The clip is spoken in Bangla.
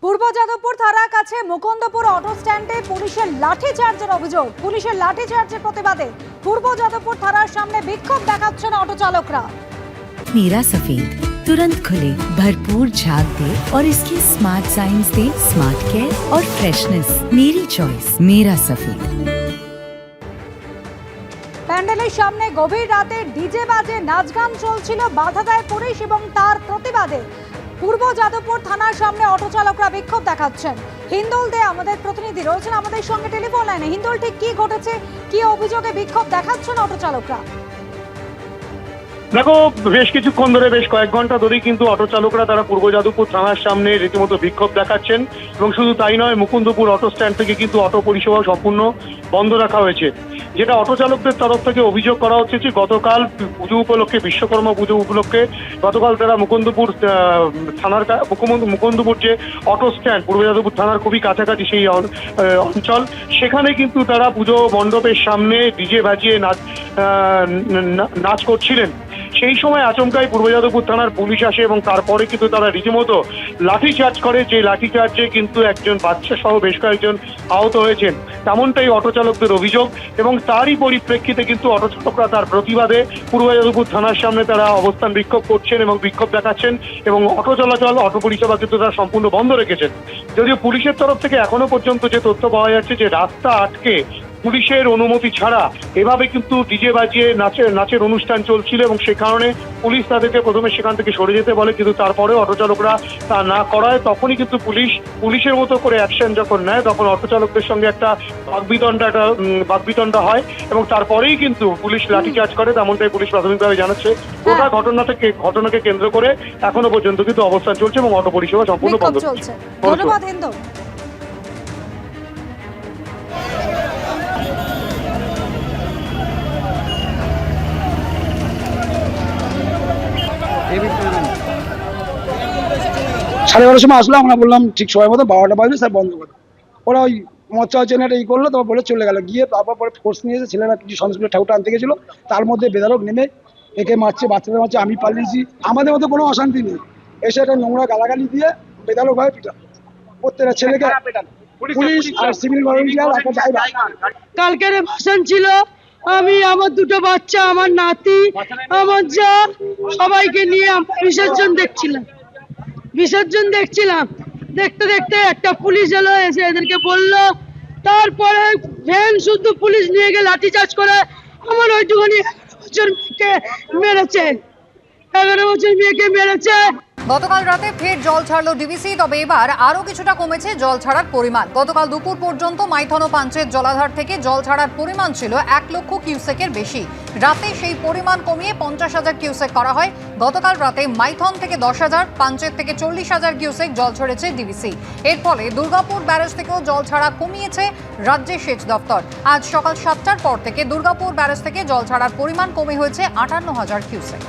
পূর্ব যাদবপুর থানার কাছে মুকুন্দপুর অটো স্ট্যান্ডে পুলিশের লাঠিচার্জের অভিযোগ। পুলিশের লাঠিচার্জের প্রতিবাদে পূর্ব যাদবপুর থানার সামনে বিক্ষোভ দেখাচ্ছেন অটো চালকরা। मेरा सफेद तुरंत खुले, भरपूर झाग दे और इसके स्मार्ट साइंस दे स्मार्ट केयर और फ्रेशनेस। मेरी चॉइस मेरा सफेद। প্যান্ডেলের সামনে গভীর রাতে ডিজে বাজে নাচ গান চলছিল, বাধা দেয় পুলিশ এবং তার প্রতিবাদে পূর্ব যাদবপুর থানার সামনে অটো চালকরা বিক্ষোভ দেখাচ্ছেন। হিন্দোল দে আমাদের প্রতিনিধি রয়েছেন আমাদের সঙ্গে টেলিফোন লাইনে। হিন্দোল, ঠিক কি ঘটেছে, কি অভিযোগে বিক্ষোভ দেখাচ্ছেন অটো চালকরা? দেখো, বেশ কিছুক্ষণ ধরে, বেশ কয়েক ঘন্টা ধরেই কিন্তু অটো চালকরা তারা পূর্ব যাদবপুর থানার সামনে রীতিমতো বিক্ষোভ দেখাচ্ছেন। এবং শুধু তাই নয়, মুকুন্দপুর অটো স্ট্যান্ড থেকে কিন্তু অটো পরিষেবা সম্পূর্ণ বন্ধ রাখা হয়েছে। যেটা অটো চালকদের তরফ থেকে অভিযোগ করা হচ্ছে যে গতকাল পুজো উপলক্ষে, বিশ্বকর্মা পুজো উপলক্ষে গতকাল তারা মুকুন্দপুর থানার মুকুন্দপুর যে অটো স্ট্যান্ড পূর্ব যাদবপুর থানার খুবই কাছাকাছি সেই অঞ্চল, সেখানে কিন্তু তারা পুজো মণ্ডপের সামনে ডিজে বাজিয়ে নাচ করছিলেন। সেই সময় আচমকাই পূর্ব যাদবপুর থানার পুলিশ আসে এবং তারপরে কিন্তু তারা রীতিমতো লাঠিচার্জ করে। যে লাঠিচার্জে কিন্তু একজন বাচ্চা সহ বেশ কয়েকজন আহত হয়েছেন, তেমনটাই অটো চালকদের অভিযোগ। এবং তারই পরিপ্রেক্ষিতে কিন্তু অটো চালকরা তার প্রতিবাদে পূর্ব যাদবপুর থানার সামনে তারা অবস্থান বিক্ষোভ করছেন এবং বিক্ষোভ দেখাচ্ছেন। এবং অটো চলাচল, অটো পরিষেবা কিন্তু তারা সম্পূর্ণ বন্ধ রেখেছেন। যদিও পুলিশের তরফ থেকে এখনো পর্যন্ত যে তথ্য পাওয়া যাচ্ছে যে রাস্তা আটকে পুলিশের অনুমতি ছাড়া এভাবে কিন্তু ডিজে বাজিয়ে নাচের অনুষ্ঠান চলছিল এবং সে কারণে পুলিশ তাদেরকে প্রথমে সেখান থেকে সরে যেতে বলে, কিন্তু তারপরে অটো চালকরা তা না করায় তখনই কিন্তু পুলিশের মতো করে অ্যাকশন যখন নেয়, তখন অটো চালকদের সঙ্গে একটা বাকবিতণ্ডা হয় এবং তারপরেই কিন্তু পুলিশ লাঠিচার্জ করে, তেমনটাই পুলিশ প্রাথমিকভাবে জানাচ্ছে। গোটা ঘটনাকে কেন্দ্র করে এখনো পর্যন্ত কিন্তু অবস্থান চলছে এবং অটো পরিষেবা সম্পূর্ণ বন্ধ চলছে। ধন্যবাদ হিন্দু। সাড়ে 12টার সময় আসলো, আমরা বললাম ঠিক সময় মতো 12টা বাজবে স্যার বন্ধ করে। ওরা ওই মচ্চা চেনাটা এই করলো, তারপর বলে চলে গেল। গিয়ে তারপর পরে ফোর্স নিয়ে এসে ছেলেরা কিছু সন্দেশ ঠাকুরটা আনতে গেছিলো, তার মধ্যে বেদারক নেমে একে মারছে, বাচ্চাদের মারছে। আমি পালিয়েছি, আমাদের মধ্যে কোনো অশান্তি নেই। এসে একটা নোংরা গালাগালি দিয়ে বেদারক ভাবে পিটা প্রত্যেকটা ছেলেকে। পুলিশ আর সিভিল ভলেন্টিয়ার একটা ড্রাইভার। কালকের ভাষণ ছিল, আমি আমার দুটো বাচ্চা, আমার নাতি, আমার যা, সবাইকে নিয়ে বিসর্জন দেখছিলাম। দেখতে দেখতে একটা পুলিশ এলো, এসে এদেরকে বললো। তারপরে ভ্যান শুদ্ধ পুলিশ নিয়ে গিয়ে লাঠিচার্জ করে আমার ওইটুখানি 11 বছর মেয়েকে মেরেছে। গতকাল রাতে ফের জল ছাড়লো ডিভিসি, তবে এবার আরও কিছুটা কমেছে জল ছাড়ার পরিমাণ। গতকাল দুপুর পর্যন্ত মাইথন ও পাঞ্চেত জলাধার থেকে জল ছাড়ার পরিমাণ ছিল 1 লক্ষ কিউসেকের বেশি। রাতে সেই পরিমাণ কমিয়ে 50,000 কিউসেক করা হয়। গতকাল রাতে মাইথন থেকে 10,000, পাঞ্চেত থেকে 40,000 কিউসেক জল ছেড়েছে ডিভিসি। এর ফলে দুর্গাপুর ব্যারেজ থেকেও জল ছাড়া কমিয়েছে রাজ্যের সেচ দপ্তর। আজ সকাল 7টার পর থেকে দুর্গাপুর ব্যারেজ থেকে জল ছাড়ার পরিমাণ কমে হয়েছে 58,000 কিউসেক।